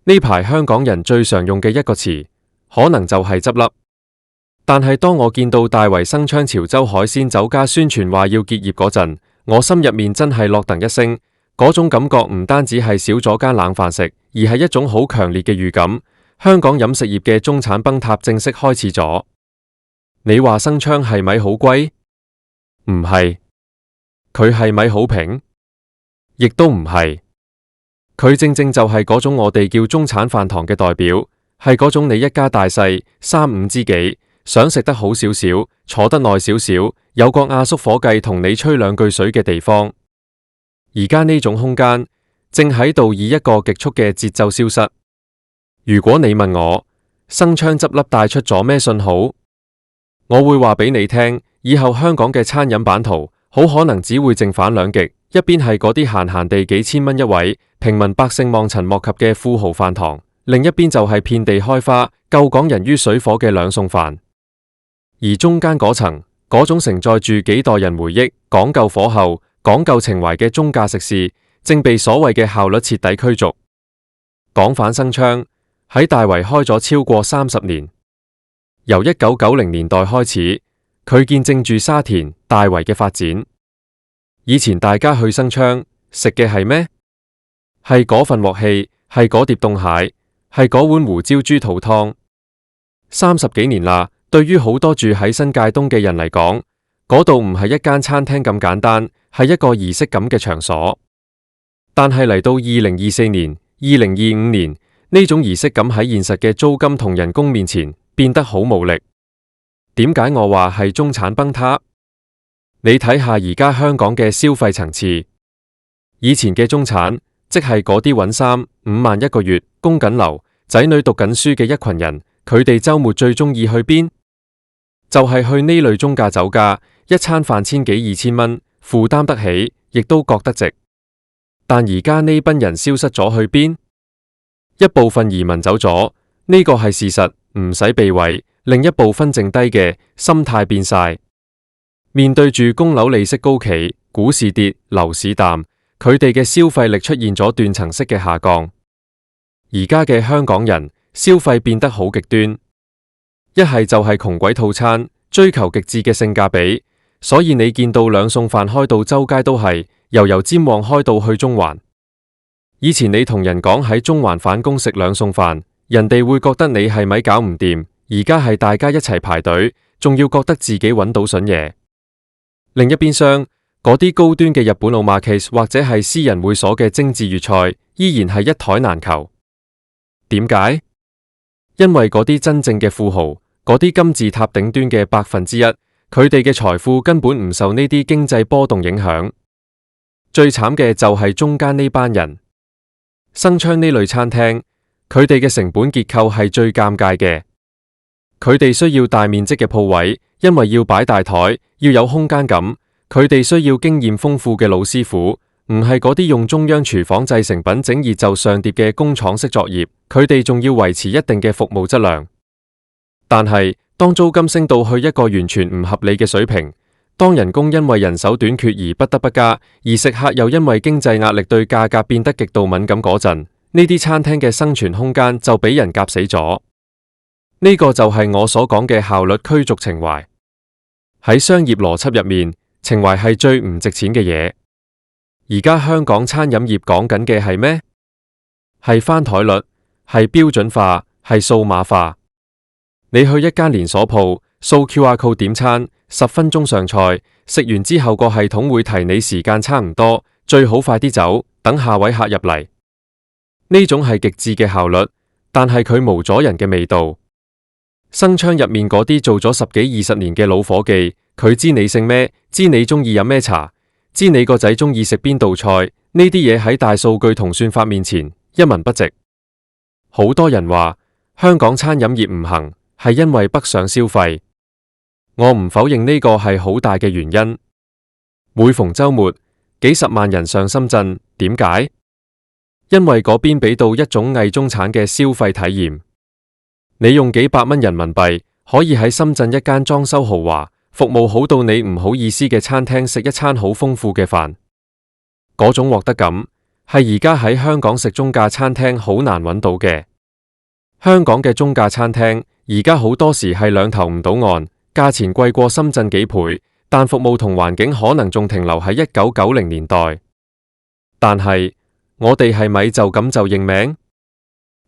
呢排香港人最常用嘅一個詞，可能就係執笠。但係當我見到大圍生昌潮州海鮮酒家宣傳話要結業嗰陣，我心入面真係落噔一聲，嗰種感覺唔單止係少咗間冷飯食，而係一種好強烈嘅預感，香港飲食業嘅中產崩塌正式開始咗。你話生昌係咪好貴？唔係。佢係咪好平？亦都唔係。佢正正就係嗰種我哋叫中產飯堂嘅代表，係嗰種你一家大細三五知己，想食得好少少，坐得耐少少，有個阿叔伙計同你吹兩句水嘅地方。而家呢種空間正喺度以一個極速嘅節奏消失。如果你問我生昌執笠帶出咗咩信號，我會話俾你聽，以後香港嘅餐飲版圖好可能只會正反兩極，一邊係嗰啲閒閒地幾千蚊一位，平民百姓望塵莫及嘅富豪飯堂，另一邊就係遍地開花，救港人於水火嘅兩餸飯。而中間嗰層，嗰種承載住幾代人回憶、講究火候、講究情懷嘅中價食肆，正被所謂嘅效率徹底驅逐。講返生昌，喺大圍開咗超過30年，由1990年代開始，佢見證住沙田、大圍嘅發展。以前大家去生昌食嘅係咩？係嗰份鑊氣，係嗰碟凍蟹，係嗰碗胡椒豬肚湯。30幾年啦，對於好多住喺新界東嘅人嚟講，嗰度唔係一間餐廳咁簡單，係一個儀式感嘅場所。但係嚟到2024年、2025年，呢種儀式感喺現實嘅租金同人工面前變得好無力。點解我話係中產崩塌？你睇下而家香港嘅消費層次，以前嘅中產，即係嗰啲搵3-5萬一個月，供緊樓，仔女讀緊書嘅一群人，佢哋週末最鍾意去邊？就係去呢類中價酒家，一餐飯千幾2000蚊，負擔得起，亦都覺得值。但而家呢班人消失咗去邊？一部分移民走咗，呢個係事實，唔使避諱。另一部分剩低嘅心態變晒，面對住供樓利息高企、股市跌、樓市淡，佢哋嘅消費力出現咗斷層式嘅下降。而家嘅香港人消費變得好極端，一係就係窮鬼套餐，追求極致嘅性價比，所以你見到兩餸飯開到周街都係，由尖旺開到去中環。以前你同人講喺中環返工食兩餸飯，人哋會覺得你係咪搞唔掂？而家係大家一齊排隊，仲要覺得自己揾到筍嘢。另一邊廂，嗰啲高端嘅日本omakase或者係私人會所嘅精緻粵菜，依然係一枱難求。點解？因為嗰啲真正嘅富豪，嗰啲金字塔頂端嘅1%，佢哋嘅財富根本唔受呢啲經濟波動影響。最慘嘅就係中間呢班人。生昌呢類餐廳，佢哋嘅成本結構係最尷尬嘅。佢哋需要大面積嘅鋪位，因為要擺大枱，要有空間感。佢哋需要經驗豐富嘅老師傅，唔係嗰啲用中央廚房製成品整熱就上碟嘅工廠式作業。佢哋仲要維持一定嘅服務質量。但係當租金升到去一個完全唔合理嘅水平，當人工因為人手短缺而不得不加，而食客又因為經濟壓力對價格變得極度敏感嗰陣，呢啲餐廳嘅生存空間就俾人夾死咗。呢個就係我所講嘅效率驅逐情懷。喺商業邏輯入面，情懷係最唔值錢嘅嘢。而家香港餐飲業講緊嘅係咩？係翻台率，係標準化，係數碼化。你去一間連鎖鋪，掃 QR code 點餐，10分鐘上菜，食完之後個系統會提你時間差唔多，最好快啲走，等下位客入嚟。呢種係極致嘅效率，但係佢冇咗人嘅味道。生昌入面嗰啲做咗10幾20年嘅老伙計，佢知你姓咩，知你鍾意飲咩茶，知你個仔鍾意食邊道菜，呢啲嘢喺大數據同算法面前一文不值。好多人話香港餐飲業唔行，係因為北上消費。我唔否認呢個係好大嘅原因。每逢週末，幾十萬人上深圳，點解？因為嗰邊俾到一種偽中產嘅消費體驗。你用幾百蚊人民幣，可以喺深圳一間裝修豪華、服務好到你唔好意思嘅餐廳食一餐好豐富嘅飯。嗰種獲得感，係而家喺香港食中價餐廳好難揾到嘅。香港嘅中價餐廳而家好多時係兩頭唔到岸，價錢貴過深圳幾倍，但服務同環境可能仲停留喺1990年代。但係我哋係咪就咁就認命？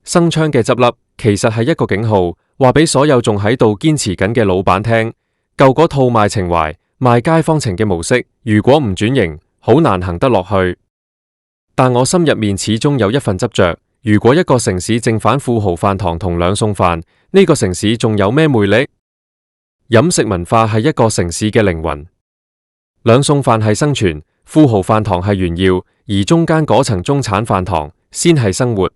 生昌嘅執笠其實係一個警號，話俾所有仲喺度堅持緊嘅老闆聽，舊嗰套賣情懷、賣街坊情嘅模式，如果唔轉型，好難行得落去。但我心入面始終有一份執着，如果一個城市正反富豪飯堂同兩餸飯，呢個城市仲有咩魅力？飲食文化係一個城市嘅靈魂，兩餸飯係生存，富豪飯堂係炫耀，而中間嗰層中產飯堂先係生活。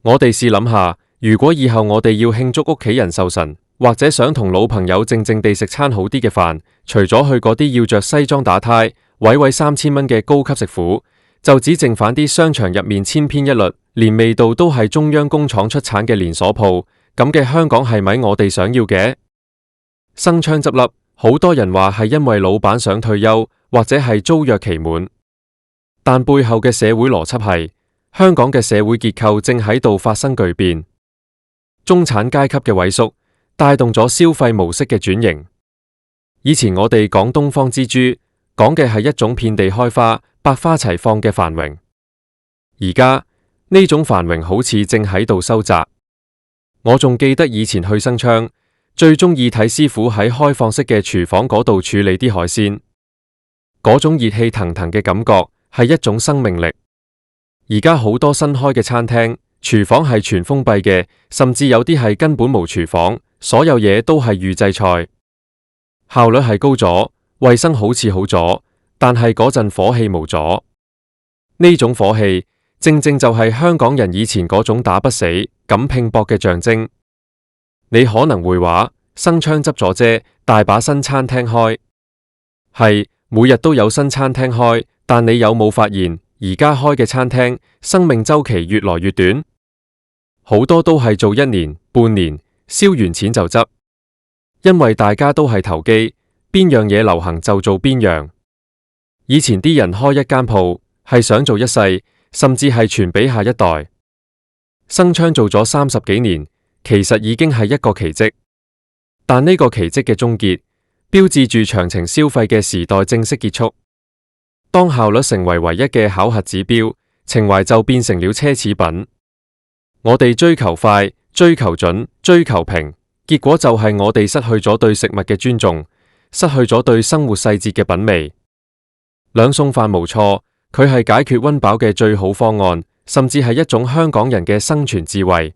我哋試諗下，如果以後我哋要慶祝屋企人壽辰，或者想同老朋友靜靜地食餐好啲嘅飯，除咗去嗰啲要着西裝打呔、位3000蚊嘅高級食府，就只剩返啲商場入面千篇一律，連味道都係中央工廠出產嘅連鎖鋪，咁嘅香港係咪我哋想要嘅？生昌執笠，好多人話係因為老闆想退休，或者係租約期滿，但背後嘅社會邏輯係，香港嘅社會結構正喺度發生巨變，中產階級嘅萎縮帶動咗消費模式嘅轉型。以前我哋講東方之珠，講嘅係一種遍地開花、百花齊放嘅繁榮。而家呢種繁榮好似正喺度收窄。我仲記得以前去生昌，最中意睇師傅喺開放式嘅廚房嗰度處理啲海鮮，嗰種熱氣騰騰嘅感覺係一種生命力。而家好多新開嘅餐廳，廚房係全封閉嘅，甚至有啲係根本冇廚房，所有嘢都係預製菜，效率係高咗，衛生好似好咗，但係嗰陣火氣冇咗。呢種火氣正正就係香港人以前嗰種打不死、敢拼搏嘅象徵。你可能會話，生昌執咗啫，大把新餐廳開，係每日都有新餐廳開，但你有冇發現？而家開嘅餐廳生命週期越來越短，好多都係做1年、半年，燒完錢就執，因為大家都係投機，邊樣嘢流行就做邊樣。以前啲人開一間鋪係想做一世，甚至係傳俾下一代。生昌做咗30幾年，其實已經係一個奇蹟，但呢個奇蹟嘅終結，標誌住長程消費嘅時代正式結束。當效率成為唯一嘅考核指標，情懷就變成了奢侈品。我哋追求快、追求準、追求平，結果就係我哋失去咗對食物嘅尊重，失去咗對生活細節嘅品味。兩餸飯冇錯，佢係解決溫飽嘅最好方案，甚至係一種香港人嘅生存智慧。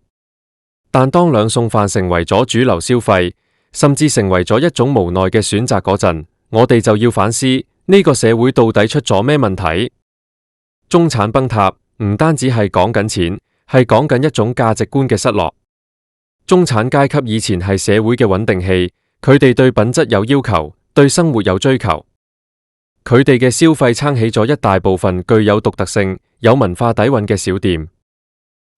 但當兩餸飯成為咗主流消費，甚至成為咗一種無奈嘅選擇嗰陣，我哋就要反思。呢個社會到底出咗咩問題？中產崩塌唔單止係講緊錢，係講緊一種價值觀嘅失落。中產階級以前係社會嘅穩定器，佢哋對品質有要求，對生活有追求，佢哋嘅消費撐起咗一大部分具有獨特性、有文化底蘊嘅小店。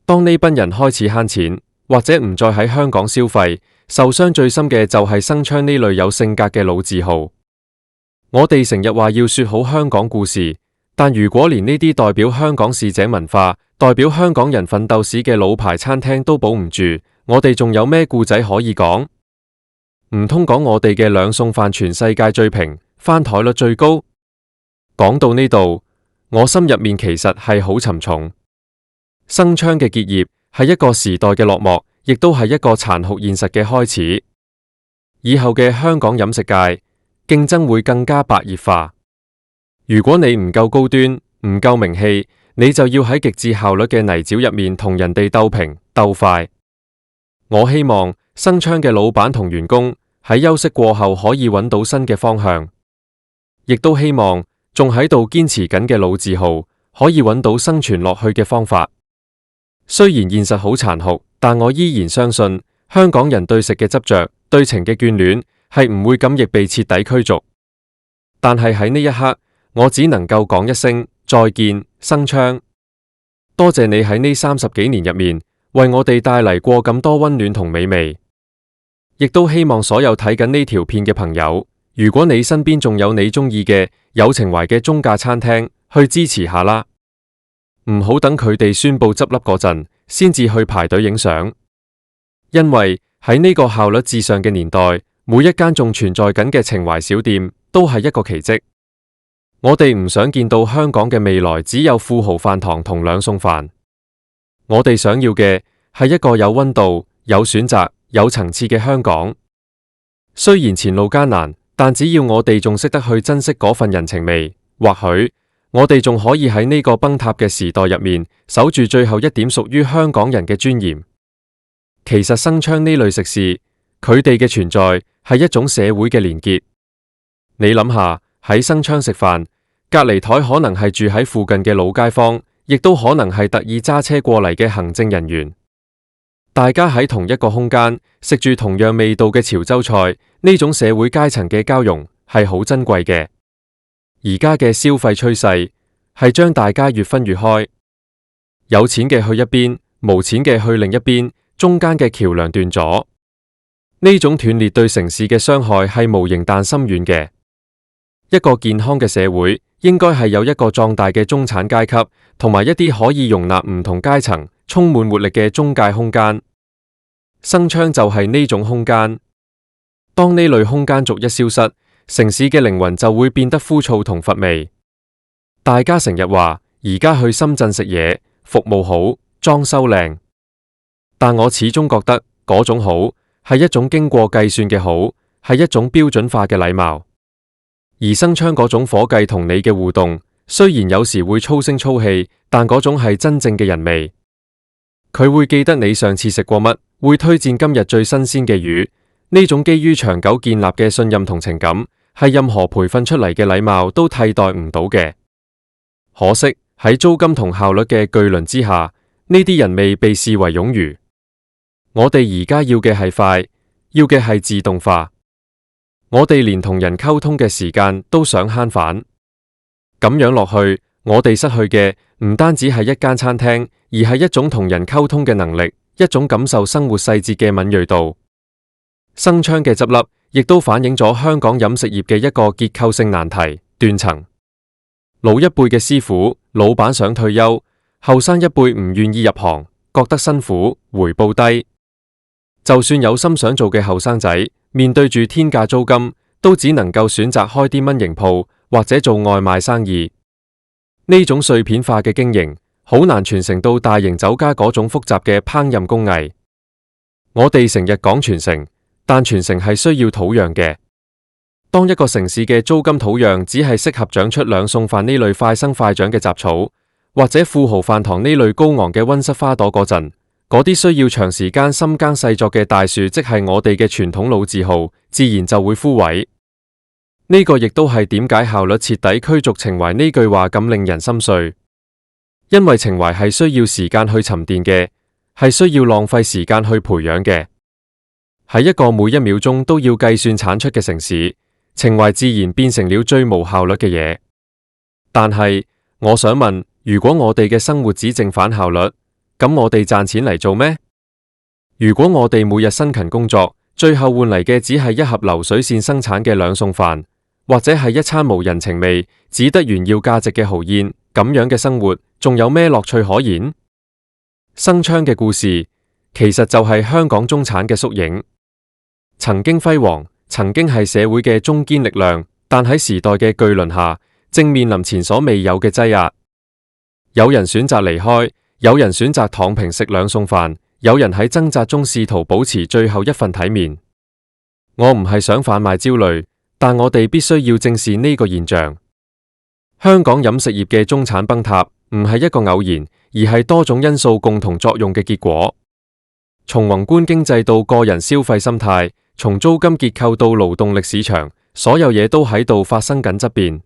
當呢班人開始慳錢，或者唔再喺香港消費，受傷最深嘅就係生昌呢類有性格嘅老字號。我哋成日話要說好香港故事，但如果連呢啲代表香港市井文化、代表香港人奮鬥史嘅老牌餐廳都保唔住，我哋仲有咩故仔可以講？唔通講我哋嘅兩餸飯全世界最平，翻台率最高？講到呢度，我心入面其實係好沉重。生昌嘅結業係一個時代嘅落幕，亦都係一個殘酷現實嘅開始。以後嘅香港飲食界，競爭會更加白熱化。如果你唔夠高端，唔夠名氣，你就要喺極致效率嘅泥沼入面同人哋鬥平鬥快。我希望生昌嘅老闆同員工喺休息過後可以揾到新嘅方向，亦都希望仲喺度堅持緊嘅老字號可以揾到生存落去嘅方法。雖然現實好殘酷，但我依然相信香港人對食嘅執着、對情嘅眷戀係唔會咁易被徹底驅逐。但係喺呢一刻，我只能夠講一聲再見，生昌。多謝你喺呢30幾年入面為我哋帶嚟過咁多溫暖同美味，亦都希望所有睇緊呢條片嘅朋友，如果你身邊仲有你中意嘅有情懷嘅中價餐廳，去支持下啦。唔好等佢哋宣布執笠嗰陣，先至去排隊影相。因為喺呢個效率至上嘅年代，每一間仲存在緊嘅情懷小店都係一個奇蹟。我哋唔想見到香港嘅未來只有富豪飯堂同兩餸飯。我哋想要嘅係一個有溫度、有選擇、有層次嘅香港。雖然前路艱難，但只要我哋仲識得去珍惜嗰份人情味，或許我哋仲可以喺呢個崩塌嘅時代入面，守住最後一點屬於香港人嘅尊嚴。其實生昌呢類食肆，佢哋嘅存在係一種社會嘅連結。你諗下，喺生昌食飯，隔離台可能係住喺附近嘅老街坊，亦都可能係特意揸車過嚟嘅行政人員。大家喺同一個空間食住同樣味道嘅潮州菜，呢種社會階層嘅交融係好珍貴嘅。而家嘅消費趨勢係將大家越分越開，有錢嘅去一邊，無錢嘅去另一邊，中間嘅橋樑斷咗。呢種斷裂對城市嘅傷害係無形但深遠嘅。一個健康嘅社會應該係有一個壯大嘅中產階級，同埋一啲可以容納唔同階層、充滿活力嘅中介空間。生昌就係呢種空間。當呢類空間逐一消失，城市嘅靈魂就會變得枯燥同乏味。大家成日話而家去深圳食嘢，服務好，裝修靚，但我始終覺得嗰種好係一種經過計算嘅好，係一種標準化嘅禮貌。而生昌嗰種伙計同你嘅互動，雖然有時會粗聲粗氣，但嗰種係真正嘅人味。佢會記得你上次食過乜，會推薦今日最新鮮嘅魚。呢種基於長久建立嘅信任同情感，係任何培訓出嚟嘅禮貌都替代唔到嘅。可惜喺租金同效率嘅巨輪之下，呢啲人味被視為冗餘。我哋而家要嘅係快，要嘅係自動化。我哋連同人溝通嘅時間都想慳返，咁樣落去，我哋失去嘅唔單止係一間餐廳，而係一種同人溝通嘅能力，一種感受生活細節嘅敏銳度。生昌嘅執笠，亦都反映咗香港飲食業嘅一個結構性難題：斷層。老一輩嘅師傅、老闆想退休，後生一輩唔願意入行，覺得辛苦，回報低。就算有心想做嘅後生仔，面對住天價租金，都只能夠選擇開啲蚊型鋪或者做外賣生意。呢種碎片化嘅經營，好難傳承到大型酒家嗰種複雜嘅烹飪工藝。我哋成日講傳承，但傳承係需要土壤嘅。當一個城市嘅租金土壤只係適合長出兩餸飯呢類快生快長嘅雜草，或者富豪飯堂呢類高昂嘅溫室花朵嗰陣，嗰啲需要長時間深耕細作嘅大樹，即係我哋嘅傳統老字號，自然就會枯萎。呢個亦都係點解效率徹底驅逐情懷呢句話咁令人心碎。因為情懷係需要時間去沉澱嘅，係需要浪費時間去培養嘅。喺一個每一秒鐘都要計算產出嘅城市，情懷自然變成了最無效率嘅嘢。但係我想問，如果我哋嘅生活只剩返效率，咁我哋賺錢嚟做咩？如果我哋每日辛勤工作，最後換嚟嘅只係一盒流水線生產嘅兩餸飯，或者係一餐無人情味、只得炫耀價值嘅豪宴，咁樣嘅生活仲有咩樂趣可言？生昌嘅故事其實就係香港中產嘅縮影，曾經輝煌，曾經係社會嘅中堅力量，但喺時代嘅巨輪下，正面臨前所未有嘅擠壓。有人選擇離開，有人選擇躺平食兩餸飯，有人喺掙扎中試圖保持最後一份體面。我唔係想販賣焦慮，但我哋必須要正視呢個現象。香港飲食業嘅中產崩塌，唔係一個偶然，而係多種因素共同作用嘅結果。從宏觀經濟到個人消費心態，從租金結構到勞動力市場，所有嘢都喺度發生緊質變。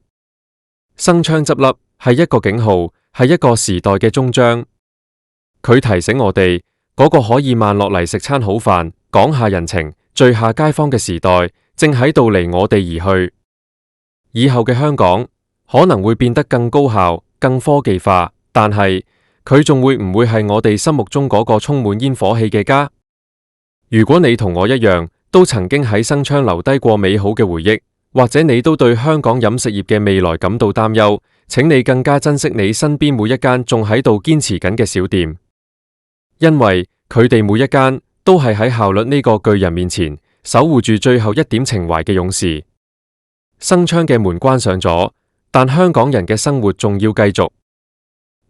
生昌執笠係一個警號，係一個時代嘅終章。佢提醒我哋，嗰個可以慢落嚟食餐好飯，講下人情，聚下街坊嘅時代，正喺度離我哋而去。以後嘅香港可能會變得更高效、更科技化，但係佢仲會唔會係我哋心目中嗰個充滿煙火氣嘅家？如果你同我一樣，都曾經喺生昌留低過美好嘅回憶，或者你都對香港飲食業嘅未來感到擔憂，請你更加珍惜你身邊每一間仲喺度堅持緊嘅小店，因為佢哋每一間都係喺效率呢個巨人面前守護住最後一點情懷嘅勇士。生昌嘅門關上咗，但香港人嘅生活仲要繼續。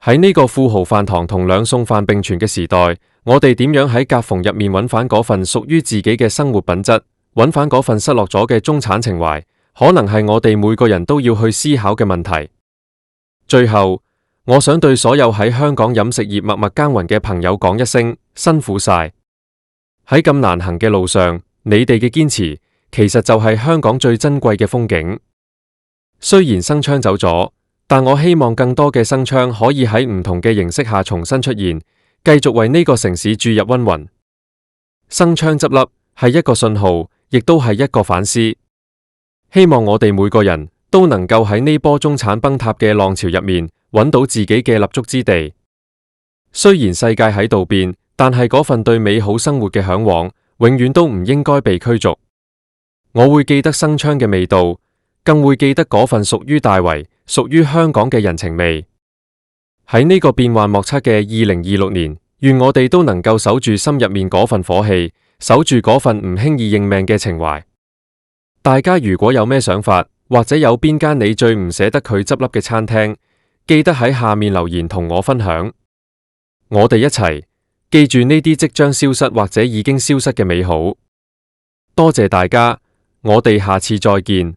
喺呢個富豪飯堂同兩餸飯並存嘅時代，我哋點樣喺夾縫入面揾返嗰份屬於自己嘅生活品質，揾返嗰份失落咗嘅中產情懷，可能係我哋每個人都要去思考嘅問題。最後，我想對所有喺香港飲食業默默耕耘嘅朋友講一聲辛苦晒。喺咁難行嘅路上，你哋嘅堅持其實就係香港最珍貴嘅風景。雖然生昌走咗，但我希望更多嘅生昌可以喺唔同嘅形式下重新出現，繼續為呢個城市注入溫魂。生昌執笠係一個信號，亦都係一個反思。希望我哋每個人都能夠喺呢波中產崩塌嘅浪潮入面揾到自己嘅立足之地。雖然世界喺度變，但係嗰份對美好生活嘅向往，永遠都唔應該被驅逐。我會記得生昌嘅味道，更會記得嗰份屬於大圍、屬於香港嘅人情味。喺呢個變幻莫測嘅2026年，願我哋都能夠守住心入面嗰份火氣，守住嗰份唔輕易認命嘅情懷。大家如果有咩想法，或者有邊間你最唔捨得佢執笠嘅餐廳，記得喺下面留言同我分享。我哋一齊記住呢啲即將消失或者已經消失嘅美好。多謝大家，我哋下次再見。